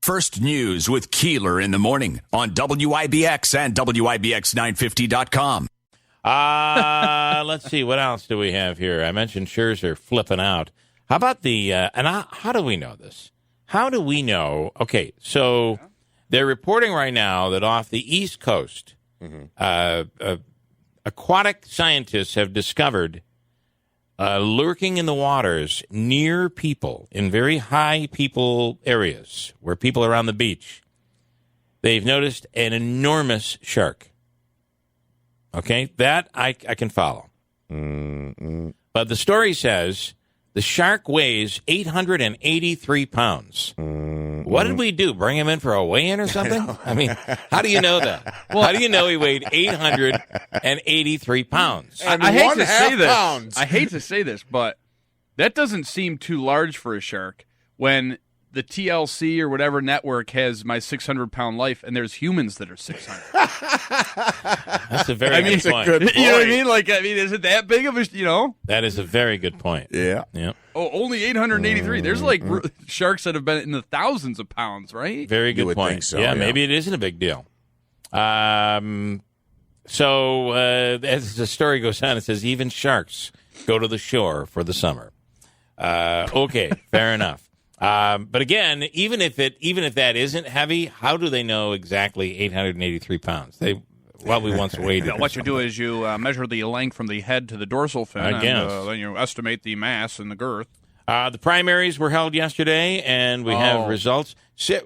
First News with Keeler in the morning on WIBX and WIBX950.com. Let's see. What else do we have here? I mentioned Scherzer flipping out. How about how do we know this? How do we know? Okay, so they're reporting right now that off the East Coast, aquatic scientists have discovered lurking in the waters near people in very high people areas where people are on the beach. They've noticed an enormous shark. Okay, that I can follow. But the story says the shark weighs 883 pounds. What did we do? Bring him in for a weigh-in or something? I mean, how do you know that? Well, how do you know he weighed 883 pounds? I hate to say this. I hate to say this, but that doesn't seem too large for a shark when the TLC or whatever network has My 600-Pound Life, and there's humans that are 600. That's a very good point. You know what I mean? Is it that big of a, That is a very good point. Yeah. Oh, only 883. There's sharks that have been in the thousands of pounds, right? Very good point. Think so, yeah, maybe it isn't a big deal. So as the story goes on, it says even sharks go to the shore for the summer. Okay, fair enough. But again, even if that isn't heavy, how do they know exactly 883 pounds? We once weighed it. What you do is you measure the length from the head to the dorsal fin, and then you estimate the mass and the girth. The primaries were held yesterday, and we have results.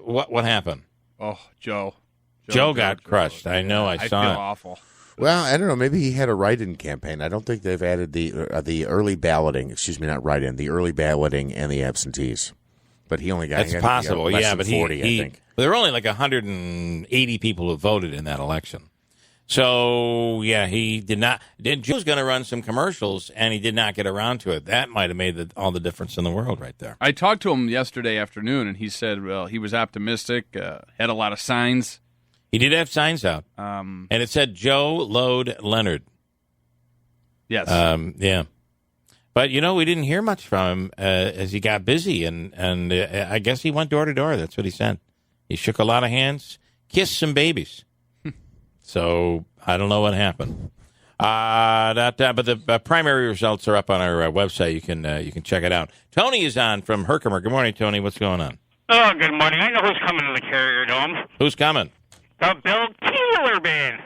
What happened? Oh, Joe got crushed. I know. I saw feel it. awful. Well, I don't know. Maybe he had a write-in campaign. I don't think they've added the early balloting. Excuse me, not write-in. The early balloting and the absentees. But he only got. That's possible. Less Yeah, than but 40, I think. There were only like 180 people who voted in that election. So yeah, he did not. Joe was going to run some commercials, and he did not get around to it. That might have made all the difference in the world, right there. I talked to him yesterday afternoon, and he said, well, he was optimistic. Had a lot of signs. He did have signs out, and it said Joe Load Leonard. Yes. Yeah. But, we didn't hear much from him as he got busy, and I guess he went door to door. That's what he said. He shook a lot of hands, kissed some babies. So I don't know what happened. But the primary results are up on our website. You can check it out. Tony is on from Herkimer. Good morning, Tony. What's going on? Oh, good morning. I know who's coming to the Carrier Dome. Who's coming? The Bill Keeler Band.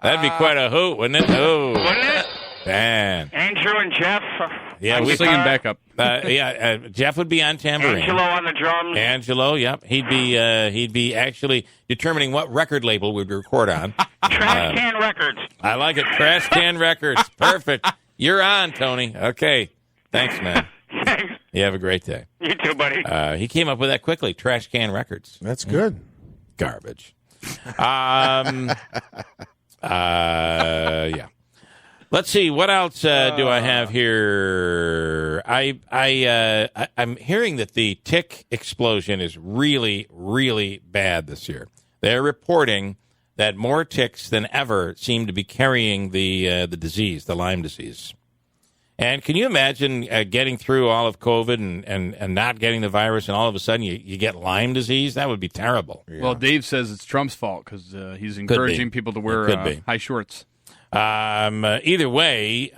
That'd be quite a hoot, wouldn't it? Oh, wouldn't it? Man. Andrew and Jeff. Yeah, we're singing backup. Jeff would be on tambourine. Angelo on the drums. Angelo, yep. He'd be actually determining what record label we'd record on. Trash Can Records. I like it. Trash Can Records. Perfect. You're on, Tony. Okay. Thanks, man. Thanks. You have a great day. You too, buddy. He came up with that quickly. Trash Can Records. That's good. Garbage. Yeah. Let's see. What else do I have here? I'm hearing that the tick explosion is really, really bad this year. They're reporting that more ticks than ever seem to be carrying the disease, the Lyme disease. And can you imagine getting through all of COVID and not getting the virus, and all of a sudden you get Lyme disease? That would be terrible. Yeah. Well, Dave says it's Trump's fault because he's encouraging people to wear high shorts. Either way,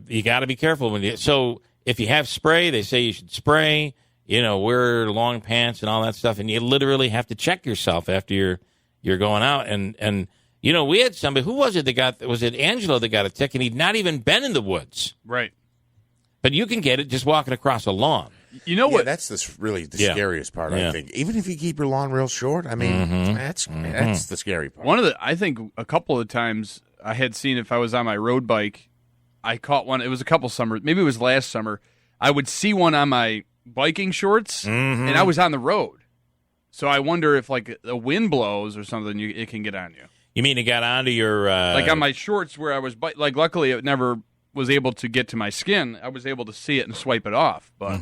you got to be careful when you. So if you have spray, they say you should spray. Wear long pants and all that stuff, and you literally have to check yourself after you're going out. And we had somebody. Who was it that got? Was it Angelo that got a tick, and he'd not even been in the woods? Right. But you can get it just walking across a lawn. You know what? That's the scariest part. I think, even if you keep your lawn real short, I mean, that's the scary part. I think a couple of times I had seen, if I was on my road bike, I caught one. It was a couple summers, maybe it was last summer. I would see one on my biking shorts, and I was on the road. So I wonder if like the wind blows or something, it can get on you. You mean it got onto your like on my shorts where I was like? Luckily, it never was able to get to my skin. I was able to see it and swipe it off, but.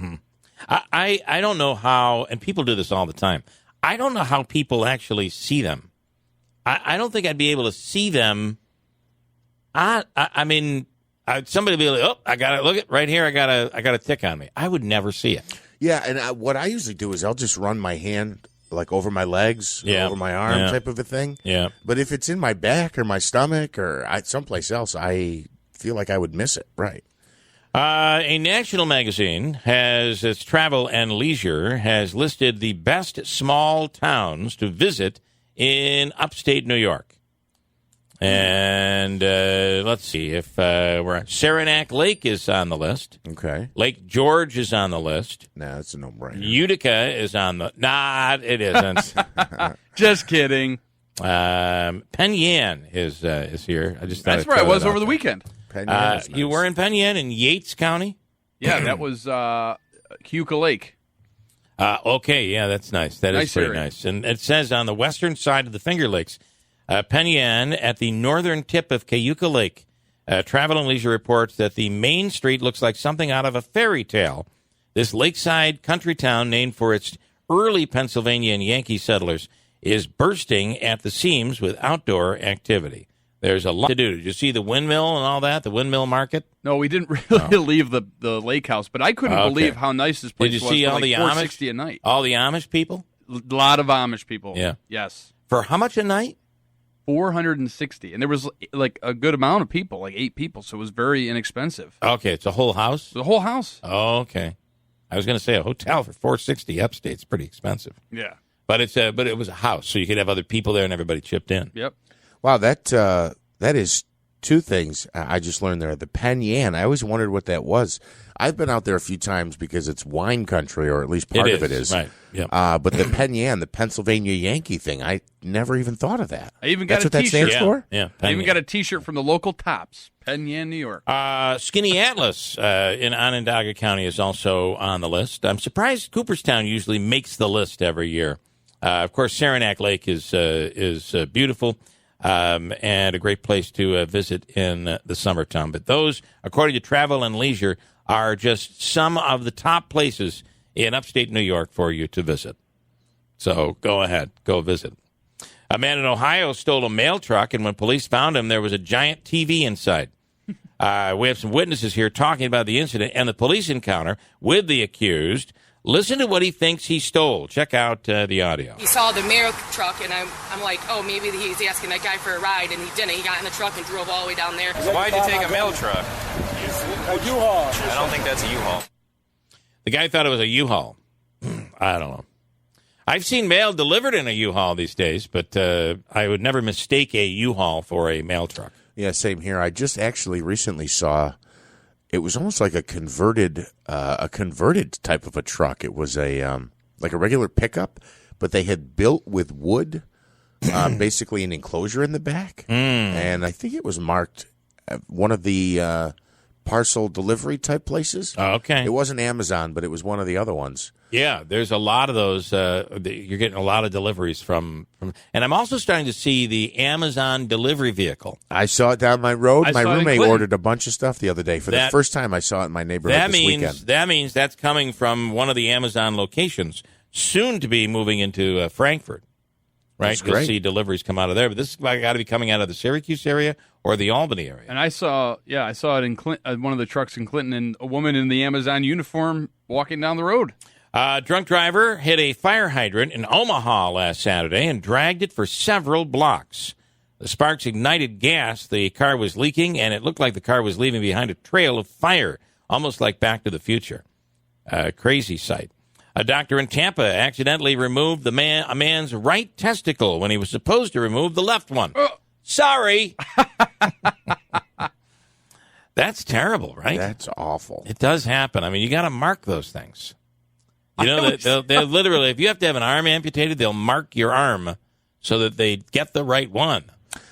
I don't know how, and people do this all the time. I don't know how people actually see them. I don't think I'd be able to see them. I mean, somebody would be like, "Oh, I got it. Look it right here. I got a tick on me." I would never see it. Yeah, and what I usually do is I'll just run my hand like over my legs, or over my arm type of a thing. Yeah. But if it's in my back or my stomach or someplace else, I feel like I would miss it. Right. A national magazine its Travel and Leisure has listed the best small towns to visit in upstate New York. And let's see if we're Saranac Lake is on the list. Okay. Lake George is on the list. Nah, that's a no-brainer. Utica is on the. Nah, it isn't. Just kidding. Penn Yan is here. I just thought That's where I was over the weekend. Nice. You were in Penn Yan in Yates County. Yeah, that was Utica Lake. Okay, yeah, that's nice. That is pretty nice. And it says on the western side of the Finger Lakes, Penn Yan at the northern tip of Cayuga Lake. Travel and Leisure reports that the main street looks like something out of a fairy tale. This lakeside country town, named for its early Pennsylvania and Yankee settlers, is bursting at the seams with outdoor activity. There's a lot to do. Did you see the windmill and all that, the windmill market? No, we didn't really leave the lake house, but I couldn't believe how nice this place was. Did you see all the $4.60 a night? All the Amish people? A lot of Amish people. Yeah. Yes. For how much a night? $460, and there was like a good amount of people, like 8 people, so it was very inexpensive. Okay, it's a whole house? The whole house. Oh, okay. I was going to say a hotel for $460 upstate's pretty expensive. Yeah. But it was a house, so you could have other people there and everybody chipped in. Yep. Wow, that is two things I just learned there. The Penn Yan, I always wondered what that was. I've been out there a few times because it's wine country, or at least part of it is. Right. Yep. But the Penn Yan, the Pennsylvania Yankee thing, I never even thought of that. I even got That's a what T-shirt. that stands for? Yeah. I even got a T-shirt from the local Tops, Penn Yan, New York. Skinny Atlas in Onondaga County is also on the list. I'm surprised Cooperstown usually makes the list every year. Of course, Saranac Lake is beautiful and a great place to visit in the summertime. But those, according to Travel and Leisure, are just some of the top places in upstate New York for you to visit. So go ahead, go visit. A man in Ohio stole a mail truck, and when police found him, there was a giant TV inside. We have some witnesses here talking about the incident and the police encounter with the accused. Listen to what he thinks he stole. Check out the audio. He saw the mail truck, and I'm like, oh, maybe he's asking that guy for a ride, and he didn't. He got in the truck and drove all the way down there. Why'd you take a mail truck? A U-Haul. I don't think that's a U-Haul. The guy thought it was a U-Haul. I don't know. I've seen mail delivered in a U-Haul these days, but I would never mistake a U-Haul for a mail truck. Yeah, same here. I just actually recently saw, it was almost like a converted type of a truck. It was like a regular pickup, but they had built with wood, basically an enclosure in the back, and I think it was marked one of the parcel delivery type places. Okay. It wasn't Amazon, but it was one of the other ones. Yeah, there's a lot of those. You're getting a lot of deliveries from, and I'm also starting to see the Amazon delivery vehicle. I saw it down my road. My saw it in roommate Clinton. ordered a bunch of stuff the other day. For the first time, I saw it in my neighborhood this weekend. That means that's coming from one of the Amazon locations, soon to be moving into Frankfurt. Right, That's you'll great. see deliveries come out of there, but this has got to be coming out of the Syracuse area or the Albany area. And I saw it in one of the trucks in Clinton, and a woman in the Amazon uniform walking down the road. Drunk driver hit a fire hydrant in Omaha last Saturday and dragged it for several blocks. The sparks ignited gas. The car was leaking, and it looked like the car was leaving behind a trail of fire, almost like Back to the Future. Crazy sight. A doctor in Tampa accidentally removed a man's right testicle when he was supposed to remove the left one. Sorry. That's terrible, right? That's awful. It does happen. I mean, you got to mark those things. You know, they'll literally, if you have to have an arm amputated, they'll mark your arm so that they get the right one.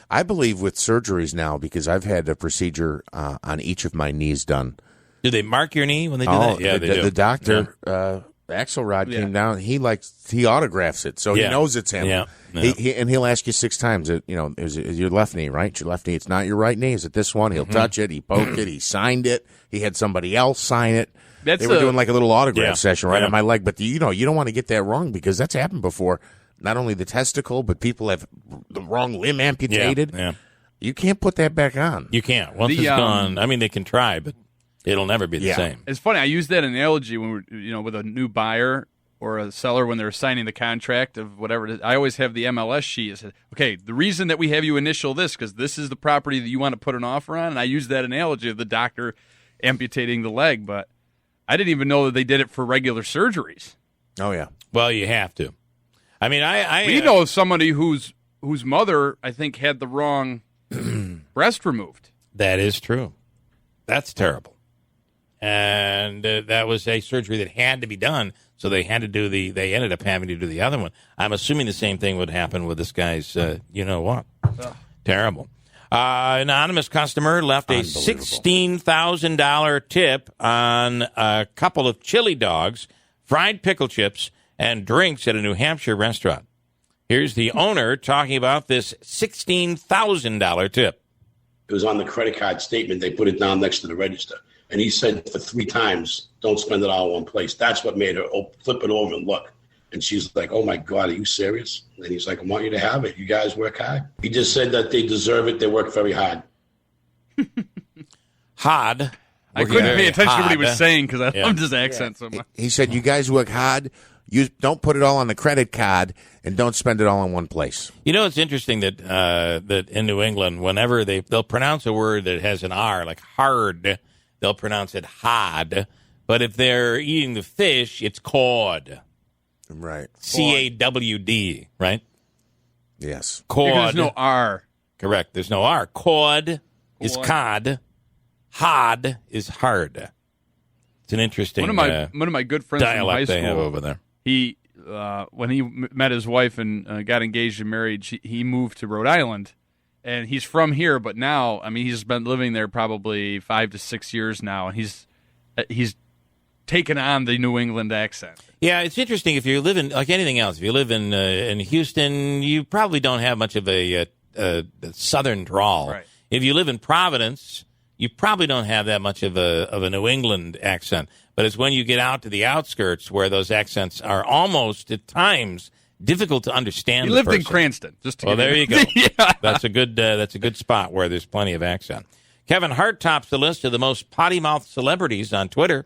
I believe with surgeries now, because I've had a procedure on each of my knees done. Do they mark your knee when they do that? Yeah, they do. The doctor, Axelrod came down. He autographs it, so he knows it's him. Yeah. And he'll ask you 6 times. Is it your left knee, right? It's your left knee. It's not your right knee. Is it this one? He'll touch it. He poked it. He signed it. He had somebody else sign it. They were doing like a little autograph session right on my leg. But you don't want to get that wrong, because that's happened before. Not only the testicle, but people have the wrong limb amputated. Yeah. You can't put that back on. You can't. Once it's gone, I mean, they can try, but It'll never be the same. It's funny. I use that analogy when we're, with a new buyer or a seller when they're signing the contract of whatever it is. I always have the MLS sheet. I said, okay, the reason that we have you initial this because this is the property that you want to put an offer on. And I use that analogy of the doctor amputating the leg, but I didn't even know that they did it for regular surgeries. Oh yeah. Well, you have to. I mean, we know of somebody whose mother I think had the wrong breast removed. That is true. That's terrible. And that was a surgery that had to be done, so they ended up having to do the other one. I'm assuming the same thing would happen with this guy's, what? Terrible. Anonymous customer left a $16,000 tip on a couple of chili dogs, fried pickle chips, and drinks at a New Hampshire restaurant. Here's the owner talking about this $16,000 tip. It was on the credit card statement. They put it down next to the register. And he said for 3 times, don't spend it all in one place. That's what made her flip it over and look. And she's like, oh, my God, are you serious? And he's like, I want you to have it. You guys work hard. He just said that they deserve it. They work very hard. Hard. I couldn't pay attention to what he was saying because I loved his accent so much. He said, you guys work hard. You don't put it all on the credit card and don't spend it all in one place. You know, it's interesting that that in New England, whenever they'll pronounce a word that has an R, like hard, they'll pronounce it hod. But if they're eating the fish, it's cod. Right. C-A-W-D, right? Yes. Cod. Because there's no R. Correct. There's no R. Cod is cod. Hod is hard. It's an interesting one of my good friends from high dialect school. they have over there. He when he met his wife and got engaged and married, he moved to Rhode Island, and he's from here. But now, I mean, he's been living there probably 5 to 6 years now, and he's taken on the New England accent. Yeah, it's interesting. If you live in, like anything else, if you live in Houston, you probably don't have much of a southern drawl. Right. If you live in Providence, you probably don't have that much of a New England accent. But it's when you get out to the outskirts where those accents are almost at times difficult to understand. He lived in Cranston. There you go. Yeah. That's a good spot where there's plenty of accent. Kevin Hart tops the list of the most potty-mouthed celebrities on Twitter.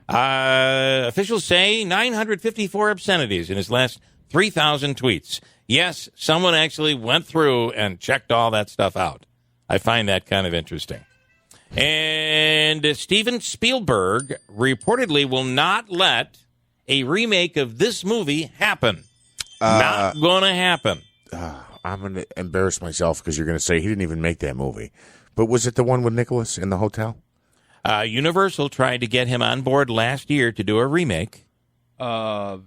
Officials say 954 obscenities in his last 3,000 tweets. Yes, someone actually went through and checked all that stuff out. I find that kind of interesting. And Steven Spielberg reportedly will not let a remake of this movie happen. Not going to happen. I'm going to embarrass myself because you're going to say he didn't even make that movie. But was it the one with Nicholas in the hotel? Universal tried to get him on board last year to do a remake. I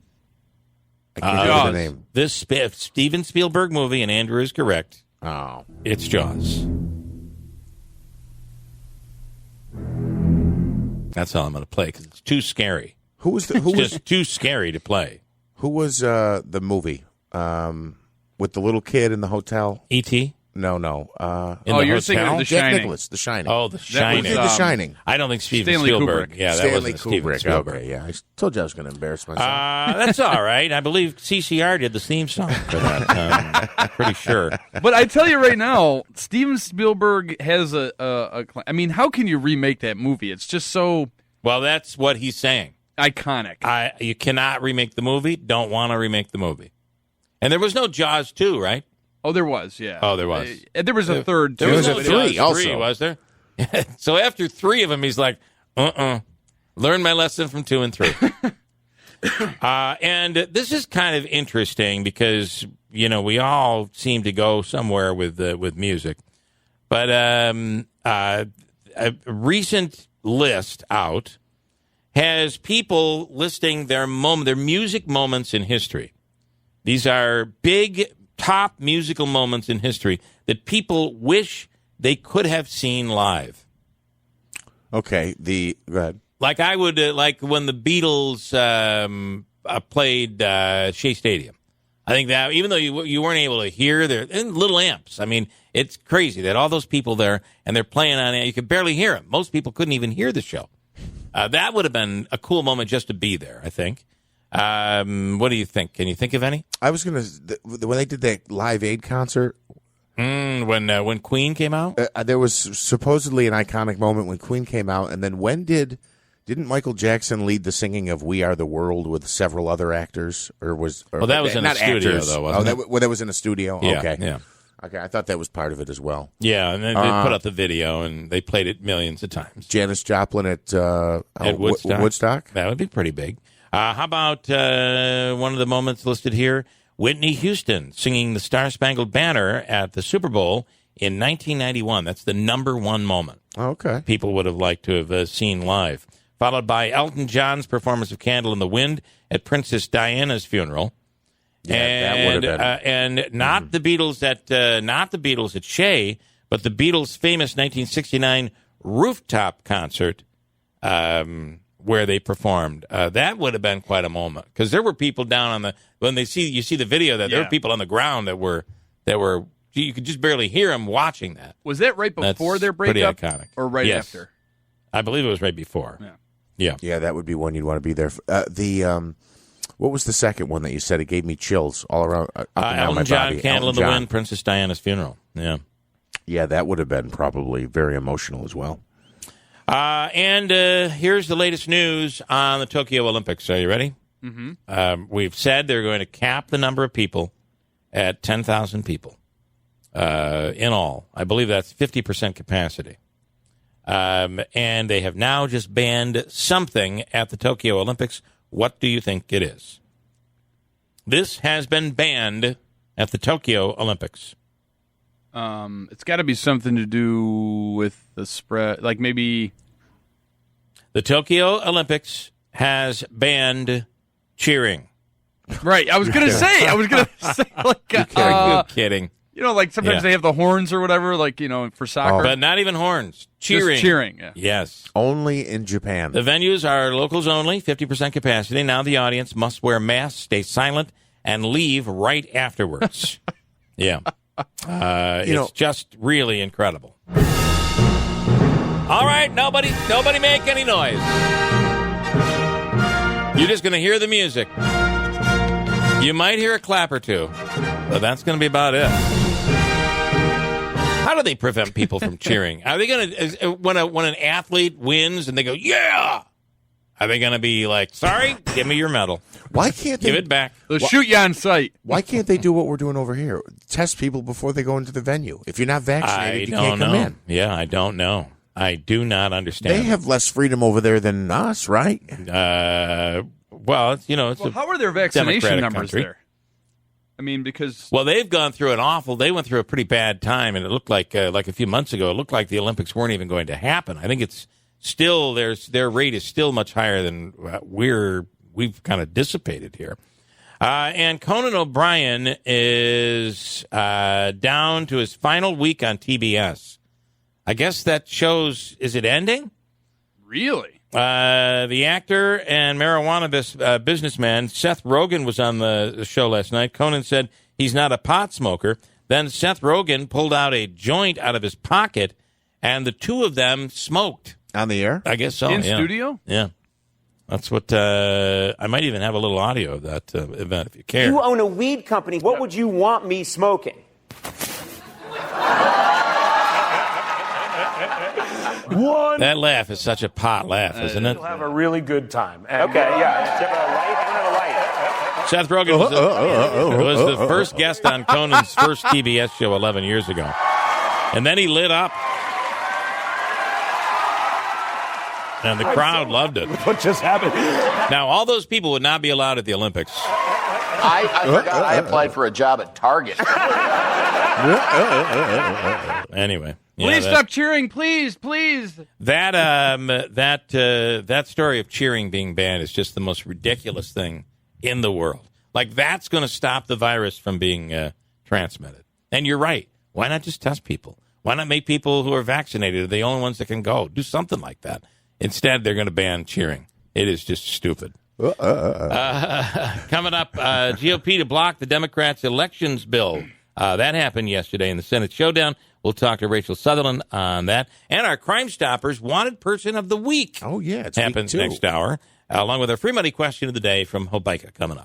can't remember the name. This Steven Spielberg movie, and Andrew is correct. Oh. It's Jaws. That's all I'm going to play because it's too scary. Just too scary to play. Who was the movie with the little kid in the hotel? E.T.? No. You're thinking of The Jack Shining. Nicholas, The Shining. Oh, The Shining. The Shining. I don't think Steven Stanley Spielberg. Kubrick. Yeah, that Stanley wasn't Steven Kubrick. Spielberg. Okay, yeah. I told you I was going to embarrass myself. That's all right. I believe CCR did the theme song for that. I'm pretty sure. But I tell you right now, Steven Spielberg has I mean, how can you remake that movie? It's just so... Well, that's what he's saying. Iconic. You cannot remake the movie. Don't want to remake the movie. And there was no Jaws 2, right? Oh, there was, yeah. Oh, there was. There was a third. There was a no three Jaws also. 3, was there? So after 3 of them, he's like, learn my lesson from 2 and 3. And this is kind of interesting because, we all seem to go somewhere with music. But a recent list out has people listing their music moments in history. These are big, top musical moments in history that people wish they could have seen live. Okay, go ahead. Like I would, like when the Beatles played Shea Stadium. I think that even though you weren't able to hear their little amps, I mean, it's crazy that all those people there and they're playing on it. You could barely hear them. Most people couldn't even hear the show. That would have been a cool moment just to be there, I think. What do you think? Can you think of any? I was going to, when they did that Live Aid concert, When Queen came out? There was supposedly an iconic moment when Queen came out, and then didn't Michael Jackson lead the singing of "We Are the World" with several other actors, that was in a studio, though, wasn't it? That was in a studio. Yeah, okay, yeah. Okay, I thought that was part of it as well. Yeah, and then they put out the video, and they played it millions of times. Janis Joplin at Woodstock. That would be pretty big. How about one of the moments listed here? Whitney Houston singing the Star-Spangled Banner at the Super Bowl in 1991. That's the number one moment. Okay. People would have liked to have seen live. Followed by Elton John's performance of Candle in the Wind at Princess Diana's funeral. Yeah, that would have been. And not the Beatles at Shea, but the Beatles' famous 1969 rooftop concert where they performed. That would have been quite a moment, because there were people down on the you see the video that there were people on the ground that were you could just barely hear them watching that. Was that right before their breakup, pretty iconic, or right after? I believe it was right before. Yeah. That would be one you'd want to be there. What was the second one that you said? It gave me chills all around. Elton John, Candle in the Wind, Princess Diana's funeral. Yeah. Yeah, that would have been probably very emotional as well. And here's the latest news on the Tokyo Olympics. Are you ready? Mm-hmm. We've said they're going to cap the number of people at 10,000 people in all. I believe that's 50% capacity. And they have now just banned something at the Tokyo Olympics. What do you think it is? This has been banned at the Tokyo Olympics. It's got to be something to do with the spread, like maybe. The Tokyo Olympics has banned cheering. Right. I was going to say, like, You're kidding. You know, like sometimes they have the horns or whatever, like, for soccer. But not even horns. Cheering. Just cheering, yeah. Yes. Only in Japan. The venues are locals only, 50% capacity. Now the audience must wear masks, stay silent, and leave right afterwards. Yeah. It's just really incredible. All right, nobody make any noise. You're just going to hear the music. You might hear a clap or two, but that's going to be about it. How do they prevent people from cheering? Are they going to, when an athlete wins and they go, yeah, are they going to be like, sorry, give me your medal? Why can't they give it back? They'll shoot you on sight. Why can't they do what we're doing over here? Test people before they go into the venue. If you're not vaccinated, you can't come in. Yeah, I don't know. I do not understand. They have less freedom over there than us, right? Well, how are their vaccination numbers there? I mean, because they've gone through they went through a pretty bad time, and it looked like a few months ago, it looked like the Olympics weren't even going to happen. I think it's still their rate is still much higher than we've kind of dissipated here. And Conan O'Brien is down to his final week on TBS. I guess that shows, is it ending? Really? The actor and marijuana businessman Seth Rogen was on the show last night. Conan said he's not a pot smoker. Then Seth Rogen pulled out a joint out of his pocket, and the two of them smoked. On the air? I guess so. In studio? Yeah. That's what I might even have a little audio of that event if you care. You own a weed company. What would you want me smoking? That laugh is such a pot laugh, isn't it? You'll have a really good time. And okay, yeah. Do you have a light? I don't have a light. Seth Rogen was the first guest on Conan's first TBS show 11 years ago. And then he lit up. And the crowd loved it. What just happened? Now, all those people would not be allowed at the Olympics. I forgot I applied for a job at Target. Anyway. Please stop cheering, please. That story of cheering being banned is just the most ridiculous thing in the world. Like, that's going to stop the virus from being transmitted. And you're right. Why not just test people? Why not make people who are vaccinated the only ones that can go? Do something like that. Instead, they're going to ban cheering. It is just stupid. Coming up, GOP to block the Democrats' elections bill. That happened yesterday in the Senate showdown. We'll talk to Rachel Sutherland on that. And our Crime Stoppers Wanted Person of the Week. Oh, yeah. It's happens next hour, along with our free money question of the day from Hobica coming up.